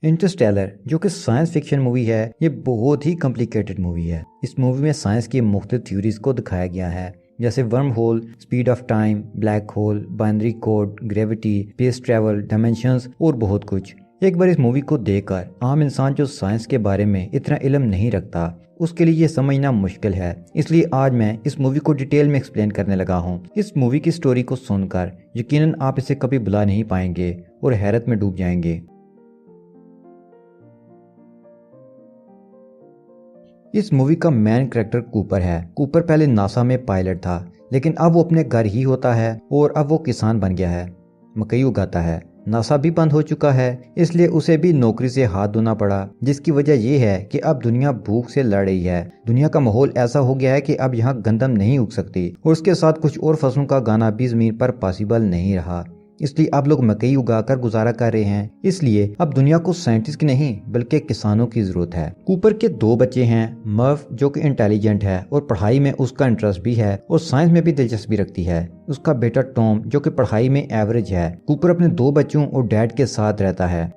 Interstellar जो कि science fiction movie है, ये बहुत ही कॉम्प्लिकेटेड मूवी है। इस मूवी में साइंस की मुख्तलिफ थ्योरीज को दिखाया गया है, जैसे worm hole, speed of time, black hole, binary code, gravity, space travel, dimensions और बहुत कुछ। एक बार इस मूवी को देखकर आम इंसान जो साइंस के बारे में इतना इल्म नहीं रखता, उसके लिए ये समझना मुश्किल है। इसलिए आज मैं इस मूवी को डिटेल में एक्सप्लेन करने लगा हूँ। इस मूवी की स्टोरी को सुनकर यकीनन आप इसे कभी भुला नहीं पाएंगे और हैरत में डूब जाएंगे। इस मूवी का मेन कैरेक्टर कूपर है। कूपर पहले नासा में पायलट था, लेकिन अब वो अपने घर ही होता है और अब वो किसान बन गया है, मकई उगाता है। नासा भी बंद हो चुका है, इसलिए उसे भी नौकरी से हाथ धोना पड़ा, जिसकी वजह ये है कि अब दुनिया भूख से लड़ रही है। दुनिया का माहौल ऐसा हो गया है कि अब यहाँ गंदम नहीं उग सकती और उसके साथ कुछ और फसलों का गाना भी जमीन पर पॉसिबल नहीं रहा। इसलिए अब लोग मकई उगाकर गुजारा कर रहे हैं। इसलिए अब दुनिया को साइंटिस्ट की नहीं बल्कि किसानों की जरूरत है। कूपर के दो बच्चे हैं, मर्फ जो कि इंटेलिजेंट है और पढ़ाई में उसका इंटरेस्ट भी है और साइंस में भी दिलचस्पी रखती है। उसका बेटा टॉम जो कि पढ़ाई में एवरेज है। कूपर अपने दो बच्चों और डैड के साथ रहता है।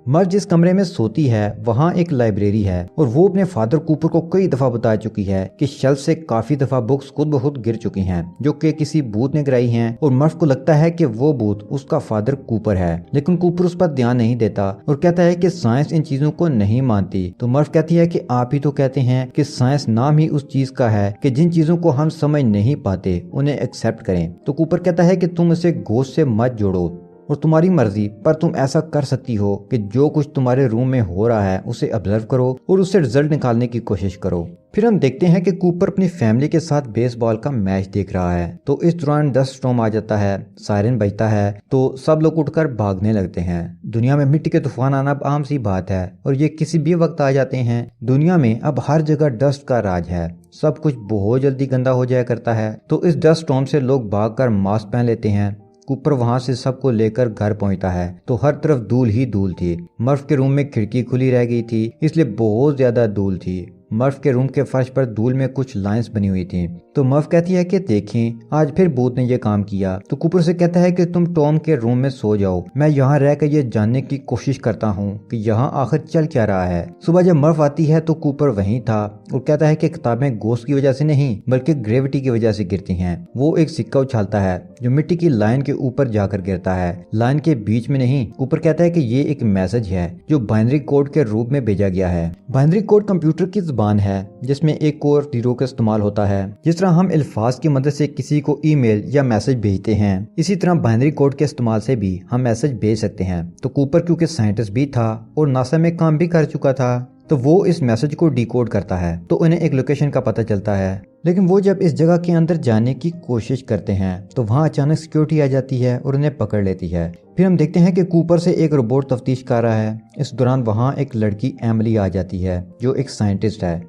मर्फ जिस कमरे में सोती है वहाँ एक लाइब्रेरी है और वो अपने फादर कूपर को कई दफा बता चुकी है कि शेल्फ से काफी दफा बुक्स खुद ब खुद गिर चुकी हैं, जो कि किसी भूत ने गिराई हैं। और मर्फ को लगता है कि वो भूत उसका फादर कूपर है, लेकिन कूपर उस पर ध्यान नहीं देता और कहता है कि साइंस इन चीजों को नहीं मानती। तो मर्फ कहती है कि आप ही तो कहते हैं कि साइंस नाम ही उस चीज का है कि जिन चीजों को हम समझ नहीं पाते उन्हें एक्सेप्ट करें। तो कूपर कहता है कि तुम इसे गोश्त से मत जोड़ो और तुम्हारी मर्जी, पर तुम ऐसा कर सकती हो कि जो कुछ तुम्हारे रूम में हो रहा है उसे ऑब्जर्व करो और उससे रिजल्ट निकालने की कोशिश करो। फिर हम देखते हैं कि कूपर अपनी फैमिली के साथ बेसबॉल का मैच देख रहा है। तो इस दौरान डस्ट स्टॉर्म आ जाता है, सायरन बजता है, तो सब लोग उठकर भागने लगते हैं। दुनिया में मिट्टी के तूफान आना अब आम सी बात है और ये किसी भी वक्त आ जाते हैं। दुनिया में अब हर जगह डस्ट का राज है, सब कुछ बहुत जल्दी गंदा हो जाया करता है। तो इस डस्ट स्टॉर्म से लोग भागकर मास्क पहन लेते हैं। कूपर वहां से सबको लेकर घर पहुंचता है तो हर तरफ धूल ही धूल थी। मर्फ के रूम में खिड़की खुली रह गई थी, इसलिए बहुत ज्यादा धूल थी। मर्फ के रूम के फर्श पर धूल में कुछ लाइंस बनी हुई थी। तो मर्फ कहती है कि देखें आज फिर भूत ने यह काम किया। तो कूपर से कहता है कि तुम टॉम के रूम में सो जाओ, मैं यहाँ रहकर ये जानने की कोशिश करता हूँ कि यहाँ आखिर चल क्या रहा है। सुबह जब मर्फ आती है तो कूपर वहीं था और कहता है कि किताबें गोश्त की वजह से नहीं बल्कि ग्रेविटी की वजह से गिरती हैं। वो एक सिक्का उछालता है जो मिट्टी की लाइन के ऊपर जाकर गिरता है, लाइन के बीच में नहीं। कूपर कहता है कि ये एक मैसेज है जो बाइनरी कोड के रूप में भेजा गया है। बाइनरी कोड कंप्यूटर की ज़बान है जिसमें एक और जीरो का इस्तेमाल होता है। जिस तरह हम अल्फाज की मदद से किसी को ईमेल या मैसेज भेजते हैं, इसी तरह बाइनरी कोड के इस्तेमाल से भी हम मैसेज भेज सकते हैं। तो कूपर क्योंकि साइंटिस्ट भी था और नासा में काम भी कर चुका था, तो वो इस मैसेज को डिकोड करता है तो उन्हें एक लोकेशन का पता चलता है। लेकिन वो जब इस जगह के अंदर जाने की कोशिश करते हैं तो वहाँ अचानक सिक्योरिटी आ जाती है और उन्हें पकड़ लेती है। फिर हम देखते हैं कि कूपर से एक रोबोट तफ्तीश कर रहा है। इस दौरान वहाँ एक लड़की एमिली आ जाती है जो एक साइंटिस्ट है।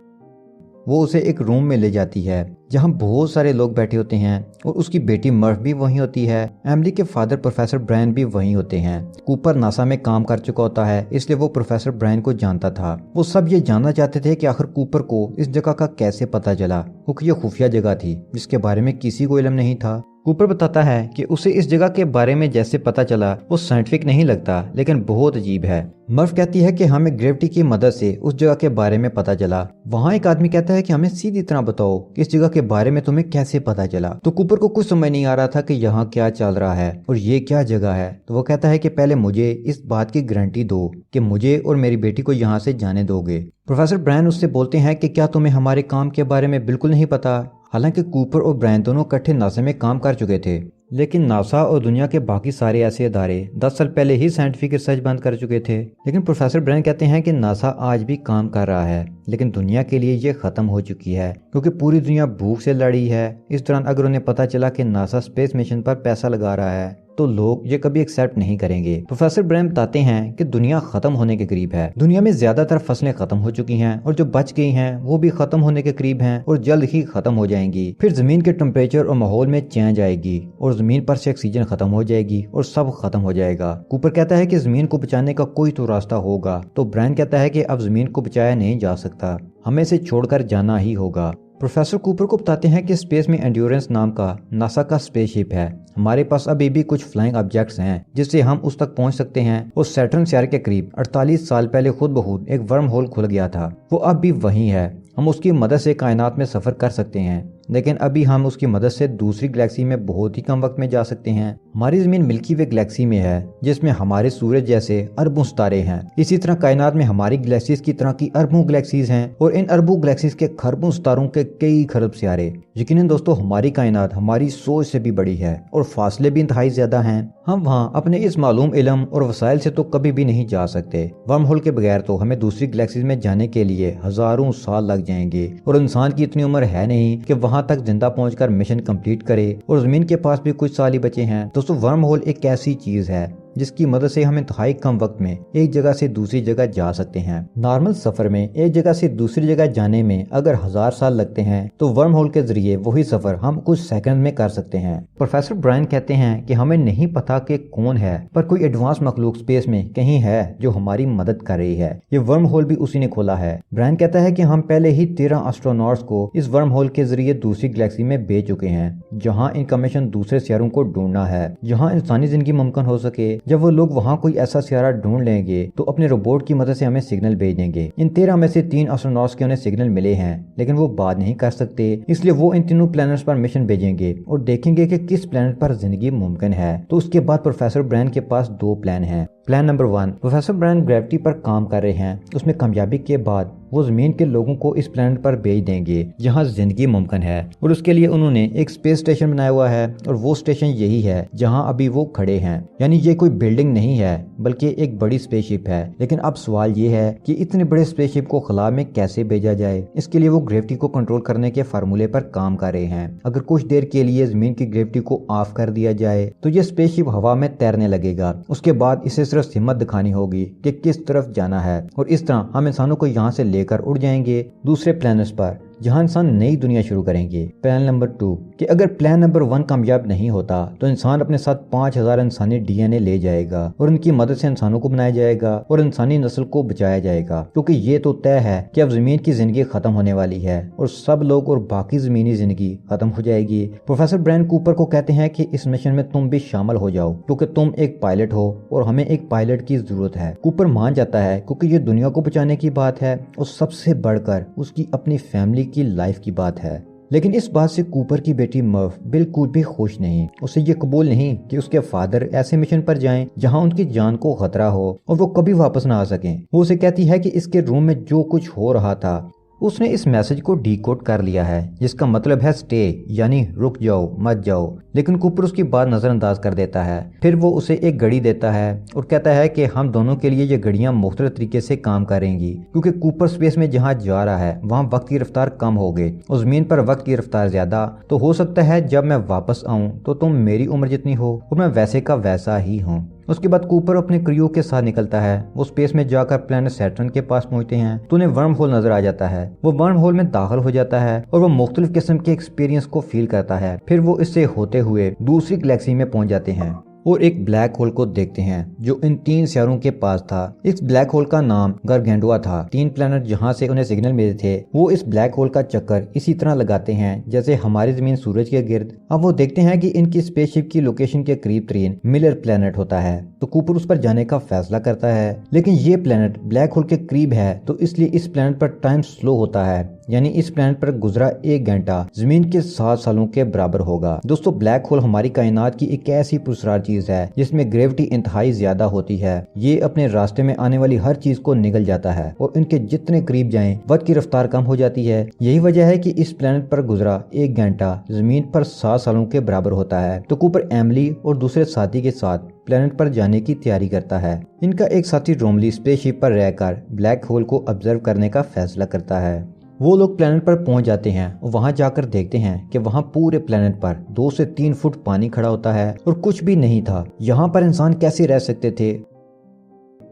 वो उसे एक रूम में ले जाती है जहाँ बहुत सारे लोग बैठे होते हैं और उसकी बेटी मर्फ भी वहीं होती है। एमिली के फादर प्रोफेसर ब्रायन भी वहीं होते हैं। कूपर नासा में काम कर चुका होता है, इसलिए वो प्रोफेसर ब्रायन को जानता था। वो सब ये जानना चाहते थे कि आखिर कूपर को इस जगह का कैसे पता चला, क्योंकि ये खुफिया जगह थी जिसके बारे में किसी को इल्म नहीं था। कूपर बताता है कि उसे इस जगह के बारे में जैसे पता चला वो साइंटिफिक नहीं लगता लेकिन बहुत अजीब है। मर्फ कहती है कि हमें ग्रेविटी की मदद से उस जगह के बारे में पता चला। वहाँ एक आदमी कहता है कि हमें सीधी तरह बताओ कि इस जगह के बारे में तुम्हें कैसे पता चला। तो कूपर को कुछ समझ नहीं आ रहा था कि यहाँ क्या चल रहा है और ये क्या जगह है। तो वो कहता है कि पहले मुझे इस बात की गारंटी दो कि मुझे और मेरी बेटी को यहाँ से जाने दोगे। प्रोफेसर ब्रायन उससे बोलते हैं कि क्या तुम्हें हमारे काम के बारे में बिल्कुल नहीं पता। हालांकि कूपर और ब्रायन दोनों इकट्ठे नासा में काम कर चुके थे, लेकिन नासा और दुनिया के बाकी सारे ऐसे इदारे 10 साल पहले ही साइंटिफिक रिसर्च बंद कर चुके थे। लेकिन प्रोफेसर ब्रायन कहते हैं कि नासा आज भी काम कर रहा है, लेकिन दुनिया के लिए ये खत्म हो चुकी है क्योंकि पूरी दुनिया भूख से लड़ी है। इस दौरान अगर उन्हें पता चला कि नासा स्पेस मिशन पर पैसा लगा रहा है तो लोग ये कभी एक्सेप्ट नहीं करेंगे। प्रोफेसर ब्रायन बताते हैं कि दुनिया खत्म होने के करीब है। दुनिया में ज्यादातर फसलें खत्म हो चुकी हैं और जो बच गई हैं वो भी खत्म होने के करीब हैं और जल्द ही खत्म हो जाएंगी। फिर जमीन के टेम्परेचर और माहौल में चेंज आएगी और जमीन पर से ऑक्सीजन खत्म हो जाएगी और सब खत्म हो जाएगा। कूपर कहता है कि जमीन को बचाने का कोई तो रास्ता होगा। तो ब्रायन कहता है कि अब जमीन को बचाया नहीं जा सकता, हमें इसे छोड़कर जाना ही होगा। प्रोफेसर कूपर को बताते हैं कि स्पेस में एंड्योरेंस नाम का नासा का स्पेसशिप है। हमारे पास अभी भी कुछ फ्लाइंग ऑब्जेक्ट्स हैं जिससे हम उस तक पहुंच सकते हैं। और सैटर्न सियारे के करीब 48 साल पहले खुद ब खुद एक वर्म होल खुल गया था, वो अब भी वहीं है। हम उसकी मदद से कायनात में सफर कर सकते हैं, लेकिन अभी हम उसकी मदद से दूसरी गैलेक्सी में बहुत ही कम वक्त में जा सकते हैं। हमारी जमीन मिल्की वे गैलेक्सी में है जिसमें हमारे सूरज जैसे अरबों सितारे हैं। इसी तरह कायनात में हमारी गैलेक्सीज की तरह की अरबों गैलेक्सीज हैं और इन अरबों गैलेक्सीज के खरबों सितारों के कई खरब सितारे। यकीनन दोस्तों, हमारी कायनात हमारी सोच से भी बड़ी है और फासले भी इंतहाई ज्यादा हैं। हम वहाँ अपने इस मालूम इल्म और वसाइल से तो कभी भी नहीं जा सकते। वर्म होल के बगैर तो हमें दूसरी गैलेक्सीज में जाने के लिए हजारों साल लग जाएंगे और इंसान की इतनी उम्र है नहीं कि वहां तक जिंदा पहुंचकर मिशन कंप्लीट करे, और जमीन के पास भी कुछ साल ही बचे हैं। दोस्तों, वर्म होल एक ऐसी चीज है जिसकी मदद से हम इंतहाई कम वक्त में एक जगह से दूसरी जगह जा सकते हैं। नॉर्मल सफर में एक जगह से दूसरी जगह जाने में अगर 1000 साल लगते हैं तो वर्म होल के जरिए वही सफर हम कुछ सेकंड में कर सकते हैं। प्रोफेसर ब्रायन कहते हैं कि हमें नहीं पता कि कौन है, पर कोई एडवांस मखलूक स्पेस में कहीं है जो हमारी मदद कर रही है। ये वर्म होल भी उसी ने खोला है। ब्रायन कहता है कि हम पहले ही 13 एस्ट्रोनॉट्स को इस वर्म होल के जरिए दूसरी गैलेक्सी में भेज चुके हैं, जहाँ इनका मिशन दूसरे सियारों को ढूंढना है जहाँ इंसानी जिंदगी मुमकिन हो सके। जब वो लोग वहाँ कोई ऐसा सियारा ढूंढ लेंगे तो अपने रोबोट की मदद से हमें सिग्नल भेज देंगे। इन 13 में से 3 एस्ट्रोनॉट्स के उन्हें सिग्नल मिले हैं, लेकिन वो बात नहीं कर सकते, इसलिए वो इन तीनों प्लैनेट्स पर मिशन भेजेंगे और देखेंगे कि किस प्लैनेट पर जिंदगी मुमकिन है। तो उसके बाद प्रोफेसर ब्रायन के पास 2 प्लान हैं। Plan number 1, professor Brian gravity पर काम कर रहे हैं। उसमें कामयाबी के बाद वो जमीन के लोगों को इस प्लैनेट पर भेज देंगे जहां जिंदगी मुमकिन है, और उसके लिए उन्होंने एक स्पेस स्टेशन बनाया हुआ है और वो स्टेशन यही है जहां अभी वो खड़े हैं। यानी ये कोई बिल्डिंग नहीं है बल्कि एक बड़ी स्पेसशिप है। लेकिन अब सवाल ये है कि इतने बड़े स्पेसशिप को खला में कैसे भेजा जाए। इसके लिए वो ग्रेविटी को कंट्रोल करने के फार्मूले पर काम कर रहे हैं। अगर कुछ देर के लिए जमीन की ग्रेविटी को ऑफ कर दिया जाए तो ये स्पेसशिप हवा में तैरने लगेगा। उसके बाद इसे सिर्फ हिम्मत दिखानी होगी कि किस तरफ जाना है, और इस तरह हम इंसानों को यहाँ से लेकर उड़ जाएंगे दूसरे प्लैनेट्स पर जहां इंसान नई दुनिया शुरू करेंगे। प्लान नंबर 2, कि अगर प्लान नंबर 1 कामयाब नहीं होता तो इंसान अपने साथ 5000 इंसानी डीएनए ले जाएगा और उनकी मदद से इंसानों को बनाया जाएगा और इंसानी नस्ल को बचाया जाएगा, क्योंकि ये तो तय है कि अब जमीन की जिंदगी खत्म होने वाली है और सब लोग और बाकी जमीनी जिंदगी खत्म हो जाएगी। प्रोफेसर ब्रायन कूपर को कहते हैं कि इस मिशन में तुम भी शामिल हो जाओ, क्योंकि तुम एक पायलट हो और हमें एक पायलट की जरूरत है। कूपर मान जाता है क्योंकि ये दुनिया को बचाने की बात है और सबसे बढ़कर उसकी अपनी फैमिली की लाइफ की बात है। लेकिन इस बात से कूपर की बेटी मर्फ बिल्कुल भी खुश नहीं। उसे ये कबूल नहीं कि उसके फादर ऐसे मिशन पर जाएं जहां उनकी जान को खतरा हो और वो कभी वापस ना आ सकें। वो उसे कहती है कि इसके रूम में जो कुछ हो रहा था उसने इस मैसेज को डीकोड कर लिया है, जिसका मतलब है स्टे, यानी रुक जाओ, मत जाओ। लेकिन कूपर उसकी बात नजरअंदाज कर देता है। फिर वो उसे एक घड़ी देता है और कहता है कि हम दोनों के लिए ये घड़ियां मुख्तलिफ तरीके से काम करेंगी, क्योंकि कूपर स्पेस में जहाँ जा रहा है वहाँ वक्त की रफ्तार कम हो गई और जमीन पर वक्त की रफ्तार ज्यादा। तो हो सकता है जब मैं वापस आऊँ तो तुम मेरी उम्र जितनी हो और मैं वैसे का वैसा ही हूँ। उसके बाद कूपर अपने क्रियो के साथ निकलता है। वो स्पेस में जाकर प्लैनेट सैटर्न के पास पहुंचते हैं तो उन्हें वर्म होल नजर आ जाता है। वो वर्म होल में दाखिल हो जाता है और वो मुख्तलिफ किस्म के एक्सपीरियंस को फील करता है। फिर वो इससे होते हुए दूसरी गैलेक्सी में पहुंच जाते हैं और एक ब्लैक होल को देखते हैं जो इन 3 सियारों के पास था। इस ब्लैक होल का नाम गारगेंडुआ था। 3 प्लैनेट जहां से उन्हें सिग्नल मिले थे वो इस ब्लैक होल का चक्कर इसी तरह लगाते हैं जैसे हमारी जमीन सूरज के गिर्द। अब वो देखते हैं कि इनकी स्पेसशिप की लोकेशन के करीब तरीन मिलर प्लैनेट होता है, तो कूपर उस पर जाने का फैसला करता है। लेकिन ये प्लैनेट ब्लैक होल के करीब है तो इसलिए इस प्लैनेट पर टाइम स्लो होता है, यानी इस प्लैनेट पर गुजरा 1 घंटा जमीन के 7 सालों के बराबर होगा। दोस्तों, ब्लैक होल हमारी कायनात की एक ऐसी पुरस्कार चीज है जिसमें ग्रेविटी इंतहाई ज्यादा होती है। ये अपने रास्ते में आने वाली हर चीज को निगल जाता है और इनके जितने करीब जाएं वक्त की रफ्तार कम हो जाती है। यही वजह है कि इस प्लैनेट पर गुजरा 1 घंटा जमीन पर 7 सालों के बराबर होता है। तो कूपर एमिली और दूसरे साथी के साथ प्लैनेट पर जाने की तैयारी करता है। इनका एक साथी रोमली स्पेसशिप पर रहकर ब्लैक होल को ऑब्जर्व करने का फैसला करता है। वो लोग प्लैनेट पर पहुंच जाते हैं और वहां जाकर देखते हैं कि वहां पूरे प्लैनेट पर 2 से 3 फुट पानी खड़ा होता है और कुछ भी नहीं था। यहाँ पर इंसान कैसे रह सकते थे,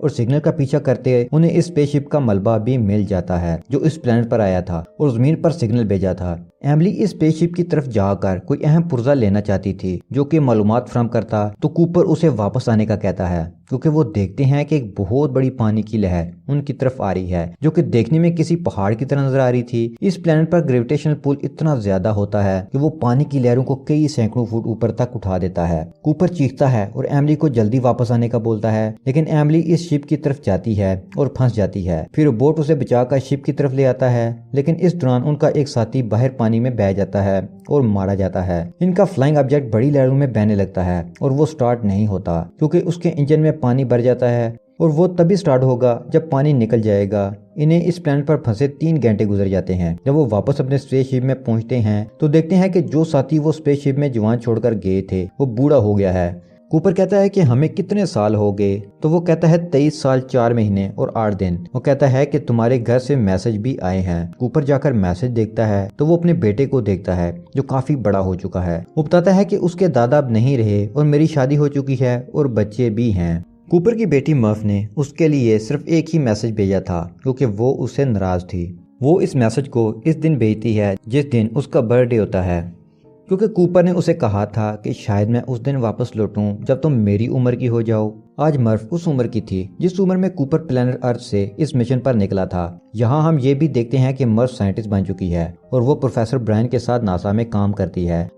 और सिग्नल का पीछा करते उन्हें इस स्पेसशिप का मलबा भी मिल जाता है जो इस प्लैनेट पर आया था और जमीन पर सिग्नल भेजा था। एमिली इस स्पेसशिप की तरफ जाकर कोई अहम पुर्जा लेना चाहती थी जो कि मालूमात फराहम करता, तो कूपर उसे वापस आने का कहता है क्योंकि वो देखते हैं कि एक बहुत बड़ी पानी की लहर उनकी तरफ आ रही है जो कि देखने में किसी पहाड़ की तरह नजर आ रही थी। इस प्लेनेट पर ग्रेविटेशनल पुल इतना ज्यादा होता है कि वो पानी की लहरों को कई सैकड़ों फुट ऊपर तक उठा देता है। कूपर चीखता है और एमिली को जल्दी वापस आने का बोलता है, लेकिन एमिली इस शिप की तरफ जाती है और फंस जाती है। फिर बोट उसे बचाकर शिप की तरफ ले आता है, लेकिन इस दौरान उनका एक साथी बाहर पानी में बह जाता है और मारा जाता है। इनका फ्लाइंग ऑब्जेक्ट बड़ी लहरों में बहने लगता है और वो स्टार्ट नहीं होता क्योंकि उसके इंजन में पानी भर जाता है, और वो तभी स्टार्ट होगा जब पानी निकल जाएगा। इन्हें इस प्लेनेट पर फंसे 3 घंटे गुजर जाते हैं। जब वो वापस अपने स्पेसशिप में पहुंचते हैं तो देखते हैं कि जो साथी वो स्पेसशिप में जवान छोड़कर गए थे वो बूढ़ा हो गया है। कूपर कहता है कि हमें कितने साल हो गए, तो वो कहता है 23 साल 4 महीने और 8 दिन। वो कहता है कि तुम्हारे घर से मैसेज भी आए हैं। कूपर जाकर मैसेज देखता है तो वो अपने बेटे को देखता है जो काफी बड़ा हो चुका है। वो बताता है कि उसके दादा अब नहीं रहे और मेरी शादी हो चुकी है और बच्चे भी हैं। कूपर की बेटी मर्फ ने उसके लिए सिर्फ एक ही मैसेज भेजा था क्योंकि वो उससे नाराज थी। वो इस मैसेज को इस दिन भेजती है जिस दिन उसका बर्थडे होता है, क्योंकि कूपर ने उसे कहा था कि शायद मैं उस दिन वापस लौटूं जब तुम मेरी उम्र की हो जाओ। आज मर्फ उस उम्र की थी जिस उम्र में कूपर प्लेनेट अर्थ से इस मिशन पर निकला था। यहाँ हम ये भी देखते हैं कि मर्फ साइंटिस्ट बन चुकी है और वो प्रोफेसर ब्रायन के साथ नासा में काम करती है।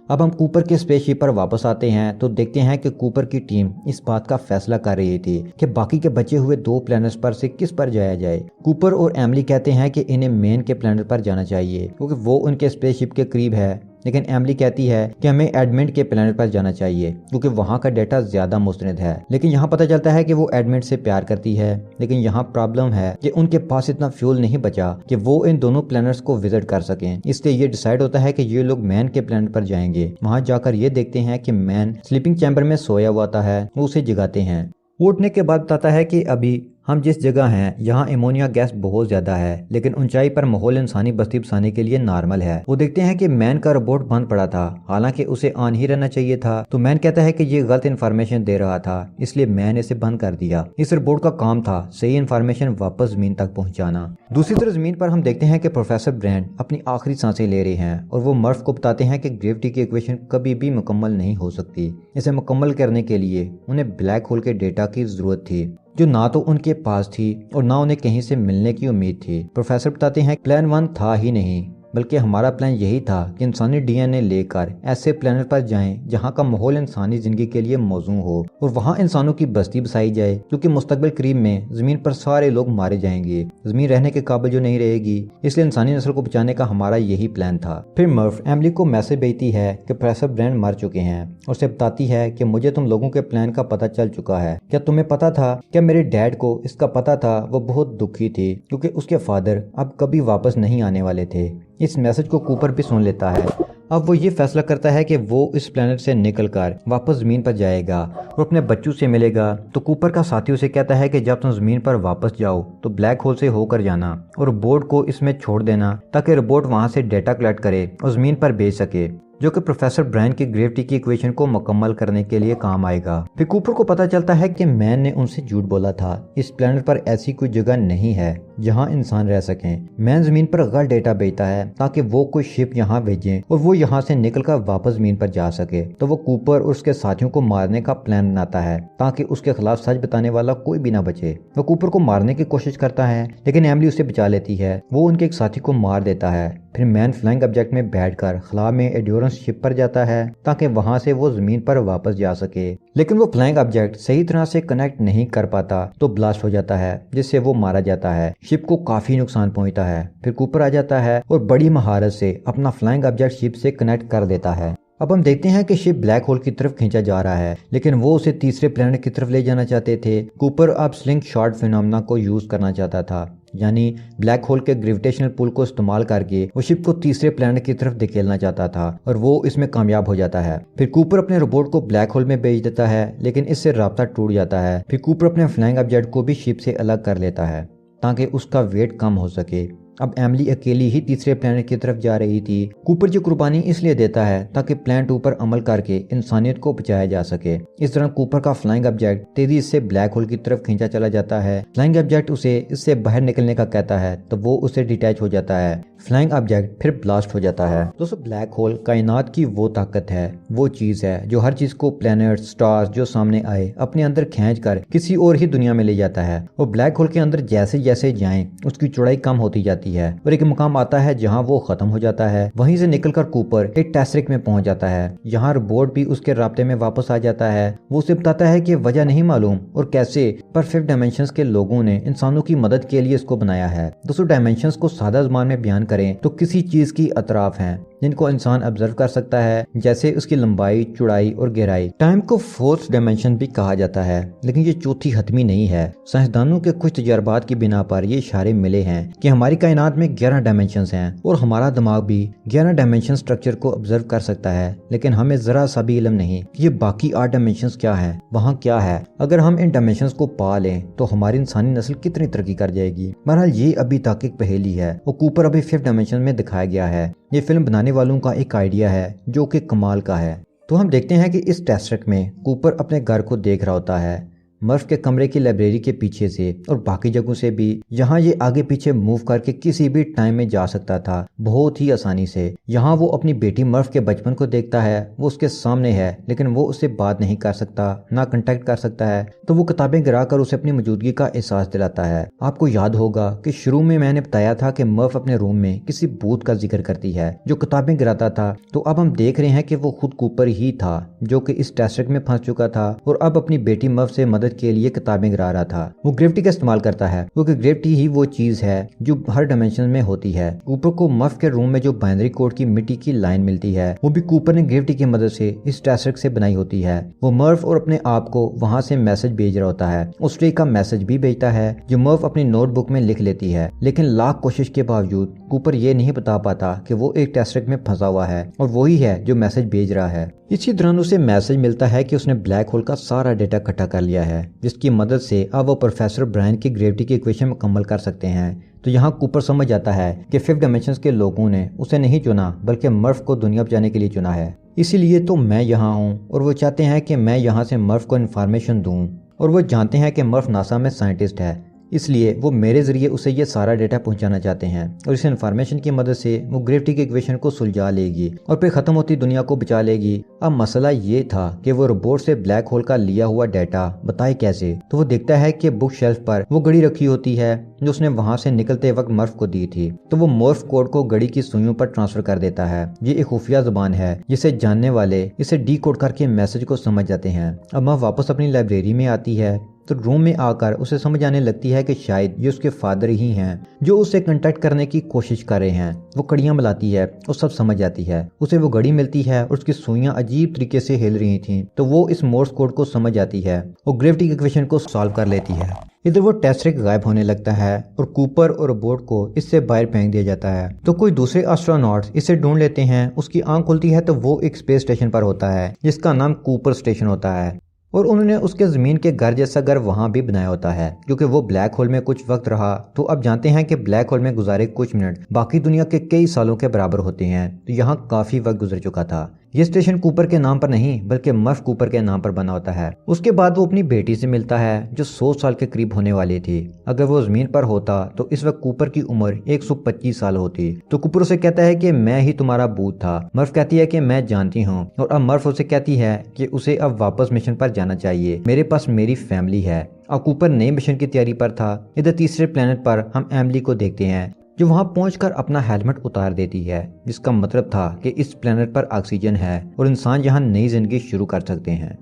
अब हम कूपर के स्पेसशिप पर वापस आते हैं तो देखते हैं कि कूपर की टीम इस बात का फैसला कर रही थी कि बाकी के बचे हुए 2 प्लैनेट्स पर से किस पर जाया जाए। कूपर और एमिली कहते हैं कि इन्हें मेन के प्लैनेट पर जाना चाहिए क्योंकि वो उनके स्पेसशिप के करीब है, लेकिन एमिली कहती है कि हमें एडमिंट के प्लैनेट पर जाना चाहिए क्योंकि वहाँ का डेटा ज्यादा मुस्तनद है। लेकिन यहाँ पता चलता है कि वो एडमिंट से प्यार करती है, लेकिन यहाँ प्रॉब्लम है कि उनके पास इतना फ्यूल नहीं बचा कि वो इन दोनों प्लैनेट्स को विजिट कर सकें। इसलिए ये डिसाइड होता है कि ये लोग मैन के प्लैनेट पर जाएंगे। वहाँ जाकर ये देखते हैं कि मैन स्लीपिंग चैम्बर में सोया हुआ था है, वो उसे जगाते हैं। वो उठने के बाद बताता है कि अभी हम जिस जगह हैं यहाँ एमोनिया गैस बहुत ज्यादा है, लेकिन ऊंचाई पर माहौल इंसानी बस्ती बसाने के लिए नॉर्मल है। वो देखते हैं कि मैन का रोबोट बंद पड़ा था, हालांकि उसे ऑन ही रहना चाहिए था। तो मैन कहता है कि ये गलत इन्फॉर्मेशन दे रहा था, इसलिए मैन इसे बंद कर दिया। इस रोबोट का काम था सही इन्फॉर्मेशन वापस जमीन तक पहुंचाना। दूसरी तरफ जमीन पर हम देखते हैं कि प्रोफेसर ब्रायन अपनी आखिरी सांसें ले रहे हैं और वो मर्फ को बताते हैं कि ग्रेविटी की इक्वेशन कभी भी मुकम्मल नहीं हो सकती। इसे मुकम्मल करने के लिए उन्हें ब्लैक होल के डेटा की जरूरत थी जो ना तो उनके पास थी और ना उन्हें कहीं से मिलने की उम्मीद थी। प्रोफेसर बताते हैं प्लान 1 था ही नहीं, बल्कि हमारा प्लान यही था कि इंसानी डीएनए लेकर ऐसे प्लेनेट पर जाएं जहां का माहौल इंसानी जिंदगी के लिए मौजूद हो और वहां इंसानों की बस्ती बसाई जाए, क्योंकि मुस्तकबिल करीब में जमीन पर सारे लोग मारे जाएंगे, जमीन रहने के काबिल जो नहीं रहेगी। इसलिए इंसानी नस्ल को बचाने का हमारा यही प्लान था। फिर मर्फ एमिली को मैसेज भेजती है कि प्रोफेसर ब्रायन मर चुके हैं और उसे बताती है कि मुझे तुम लोगों के प्लान का पता चल चुका है। क्या तुम्हें पता था? क्या मेरे डैड को इसका पता था? वो बहुत दुखी थी क्योंकि उसके फादर अब कभी वापस नहीं आने वाले थे। इस मैसेज को कूपर भी सुन लेता है। अब वो ये फैसला करता है कि वो इस प्लेनेट से निकलकर वापस जमीन पर जाएगा और अपने बच्चों से मिलेगा। तो कूपर का साथी उसे कहता है कि जब तुम जमीन पर वापस जाओ तो ब्लैक होल से होकर जाना और रोबोट को इसमें छोड़ देना ताकि रोबोट वहां से डेटा कलेक्ट करे और जमीन पर भेज सके, जो कि प्रोफेसर ब्रायन की ग्रेविटी की इक्वेशन को मुकम्मल करने के लिए काम आएगा। फिर कूपर को पता चलता है कि मैन ने उनसे झूठ बोला था। इस प्लेनेट पर ऐसी कोई जगह नहीं है जहां इंसान रह सकें। मैन जमीन पर गलत डेटा भेजता है ताकि वो कोई शिप यहां भेजें और वो यहां से निकलकर वापस जमीन पर जा सके। तो वो कूपर और उसके साथियों को मारने का प्लान बनाता है ताकि उसके खिलाफ सच बताने वाला कोई भी ना बचे। वो कूपर को मारने की कोशिश करता है, लेकिन एमिली उसे बचा लेती है। वो उनके एक साथी को मार देता है। फिर मैन फ्लाइंग ऑब्जेक्ट में बैठकर खला में एंड्योरेंस शिप पर जाता है ताकि वहां से वो जमीन पर वापस जा सके, लेकिन वो फ्लाइंग ऑब्जेक्ट सही तरह से कनेक्ट नहीं कर पाता तो ब्लास्ट हो जाता है, जिससे वो मारा जाता है। शिप को काफी नुकसान पहुंचता है। फिर कूपर आ जाता है और बड़ी महारत से अपना फ्लाइंग ऑब्जेक्ट शिप से कनेक्ट कर देता है। अब हम देखते हैं कि शिप ब्लैक होल की तरफ खींचा जा रहा है, लेकिन वो उसे तीसरे प्लेनेट की तरफ ले जाना चाहते थे। कूपर अब स्लिंग शॉट फिनोमेना को यूज करना चाहता था, यानी ब्लैक होल के ग्रेविटेशनल पुल को इस्तेमाल करके वो शिप को तीसरे प्लेनेट की तरफ धकेलना चाहता था और वो इसमें कामयाब हो जाता है। फिर कूपर अपने रोबोट को ब्लैक होल में भेज देता है, लेकिन इससे राब्ता टूट जाता है। फिर कूपर अपने फ्लाइंग ऑब्जेक्ट को भी शिप से अलग कर लेता है ताकि उसका वेट कम हो सके। अब एमिली अकेली ही तीसरे प्लेनेट की तरफ जा रही थी। कूपर जो कुर्बानी इसलिए देता है ताकि प्लेनेट ऊपर अमल करके इंसानियत को बचाया जा सके। इस तरह कूपर का फ्लाइंग ऑब्जेक्ट तेजी से ब्लैक होल की तरफ खींचा चला जाता है। फ्लाइंग ऑब्जेक्ट उसे इससे बाहर निकलने का कहता है तो वो उसे डिटैच हो जाता है। फ्लाइंग ऑब्जेक्ट फिर ब्लास्ट हो जाता है। दोस्तों ब्लैक होल कायनात की वो ताकत है, वो चीज है जो हर चीज को प्लैनेट स्टार्स जो सामने आए अपने अंदर खींच कर किसी और ही दुनिया में ले जाता है। और ब्लैक होल के अंदर जैसे जैसे जाएं उसकी चौड़ाई कम होती जाती है और एक मुकाम आता है जहां वो खत्म हो जाता है। वहीं से निकलकर कूपर एक टेस्रिक में पहुंच जाता है। यहाँ रोबोट भी उसके राब्ते में वापस आ जाता है। वो उसे बताता है कि वजह नहीं मालूम और कैसे पर फिफ्थ डायमेंशंस के लोगों ने इंसानों की मदद के लिए इसको बनाया है। दोस्तों डायमेंशंस को सादा ज़बान में बयान करें तो किसी चीज की अतराफ हैं जिनको इंसान ऑब्जर्व कर सकता है, जैसे उसकी लंबाई, चौड़ाई और गहराई। टाइम को फोर्थ डायमेंशन भी कहा जाता है, लेकिन ये चौथी हतमी नहीं है। साइंसदानों के कुछ तजर्बात की बिना पर ये इशारे मिले हैं कि हमारी कायनात में 11 डायमेंशंस हैं और हमारा दिमाग भी 11 डायमेंशन स्ट्रक्चर को ऑब्जर्व कर सकता है, लेकिन हमें जरा सा भी इल्म नहीं कि ये बाकी 8 डायमेंशंस क्या है, वहाँ क्या है। अगर हम इन डायमेंशंस को पा लें तो हमारी इंसानी नस्ल कितनी तरक्की कर जाएगी। बहरहाल ये अभी तक एक पहेली है और कूपर अभी फिफ्थ डायमेंशन में दिखाया गया है। ये फिल्म बनाने वालों का एक आइडिया है जो कि कमाल का है। तो हम देखते हैं कि इस टेस्ट्रिक में कूपर अपने घर को देख रहा होता है, मर्फ के कमरे की लाइब्रेरी के पीछे से और बाकी जगहों से भी। यहाँ ये आगे पीछे मूव करके किसी भी टाइम में जा सकता था बहुत ही आसानी से। यहाँ वो अपनी बेटी मर्फ के बचपन को देखता है, वो उसके सामने है लेकिन वो उससे बात नहीं कर सकता, ना कांटेक्ट कर सकता है। तो वो किताबें गिरा कर उसे अपनी मौजूदगी का एहसास दिलाता है। आपको याद होगा कि शुरू में मैंने बताया था कि मर्फ अपने रूम में किसी भूत का जिक्र करती है जो किताबें गिराता था। तो अब हम देख रहे हैं कि वो खुद कूपर ही था जो कि इस टेस्ट्रिक में फंस चुका था और अब अपनी बेटी मर्फ से मदद के लिए किताबें गिरा रहा था। वो ग्रेविटी का इस्तेमाल करता है क्योंकि ग्रेविटी ही वो चीज है जो हर डायमेंशन में होती है। कूपर को मर्फ के रूम में जो बाइनरी कोड की मिट्टी की लाइन मिलती है वो भी कूपर ने ग्रेविटी की मदद से इस टेस्ट्रिक से बनाई होती है। वो मर्फ और अपने आप को वहां से मैसेज भेज रहा होता है। ऑस्ट्रे का मैसेज भी भेजता है जो मर्फ अपनी नोटबुक में लिख लेती है, लेकिन लाख कोशिश के बावजूद कूपर ये नहीं बता पाता कि वो एक टेस्ट्रिक में फंसा हुआ है और वही है जो मैसेज भेज रहा है। इसी दौरान उसे मैसेज मिलता है कि उसने ब्लैक होल का सारा डेटा इकट्ठा कर लिया है, जिसकी मदद से अब वो प्रोफेसर ब्रायन की ग्रेविटी की इक्वेशन मुकम्मल कर सकते हैं। तो यहाँ कूपर समझ जाता है कि फिफ्थ डायमेंशंस के लोगों ने उसे नहीं चुना बल्कि मर्फ को दुनिया बचाने के लिए चुना है। इसीलिए तो मैं यहाँ हूँ और वो चाहते हैं कि मैं यहाँ से मर्फ को इन्फॉर्मेशन दूँ और वो जानते हैं कि मर्फ नासा में साइंटिस्ट है, इसलिए वो मेरे जरिए उसे ये सारा डेटा पहुंचाना चाहते हैं और इस इन्फॉर्मेशन की मदद से वो ग्रेविटी के इक्वेशन को सुलझा लेगी और फिर खत्म होती दुनिया को बचा लेगी। अब मसला ये था कि वो रोबोट से ब्लैक होल का लिया हुआ डेटा बताए कैसे। तो वो देखता है कि बुक शेल्फ पर वो घड़ी रखी होती है जो उसने वहां से निकलते वक्त मर्फ को दी थी। तो वो मॉर्फ कोड को घड़ी की सुइयों पर ट्रांसफर कर देता है। ये एक खुफिया जुबान है जिसे जानने वाले इसे डी कोड करके मैसेज को समझ जाते हैं। अब माँ वापस अपनी लाइब्रेरी में आती है तो रूम में आकर उसे समझ आने लगती है कि शायद ये उसके फादर ही हैं जो उसे कांटेक्ट करने की कोशिश कर रहे हैं। वो कड़ियां मिलाती है और सब समझ जाती है। उसे वो घड़ी मिलती है और उसकी सुइयां अजीब तरीके से हिल रही थीं, तो वो इस मोर्स कोड को समझ जाती है और ग्रेविटी इक्वेशन को सॉल्व कर लेती है। इधर वो टेस्ट्रिक गायब होने लगता है और कूपर और रोबोट को इससे बाहर फेंक दिया जाता है। तो कोई दूसरे एस्ट्रोनॉट्स इसे ढूंढ लेते हैं। उसकी आंख खुलती है तो वो एक स्पेस स्टेशन पर होता है जिसका नाम कूपर स्टेशन होता है और उन्होंने उसके जमीन के घर जैसा घर वहां भी बनाया होता है क्योंकि वो ब्लैक होल में कुछ वक्त रहा। तो अब जानते हैं कि ब्लैक होल में गुजारे कुछ मिनट बाकी दुनिया के कई सालों के बराबर होते हैं। तो यहाँ काफी वक्त गुजर चुका था। ये स्टेशन कूपर के नाम पर नहीं बल्कि मर्फ कूपर के नाम पर बना होता है। उसके बाद वो अपनी बेटी से मिलता है जो 100 साल के करीब होने वाली थी। अगर वो जमीन पर होता तो इस वक्त कूपर की उम्र 125 साल होती। तो कूपर उसे कहता है कि मैं ही तुम्हारा भूत था। मर्फ कहती है कि मैं जानती हूँ और अब मर्फ उसे कहती है कि उसे अब वापस मिशन पर जाना चाहिए, मेरे पास मेरी फैमिली है। अब कूपर नए मिशन की तैयारी पर था। इधर तीसरे प्लेनेट पर हम एमिली को देखते हैं जो वहां पहुंचकर अपना हेलमेट उतार देती है, जिसका मतलब था कि इस प्लेनेट पर ऑक्सीजन है और इंसान यहां नई जिंदगी शुरू कर सकते हैं।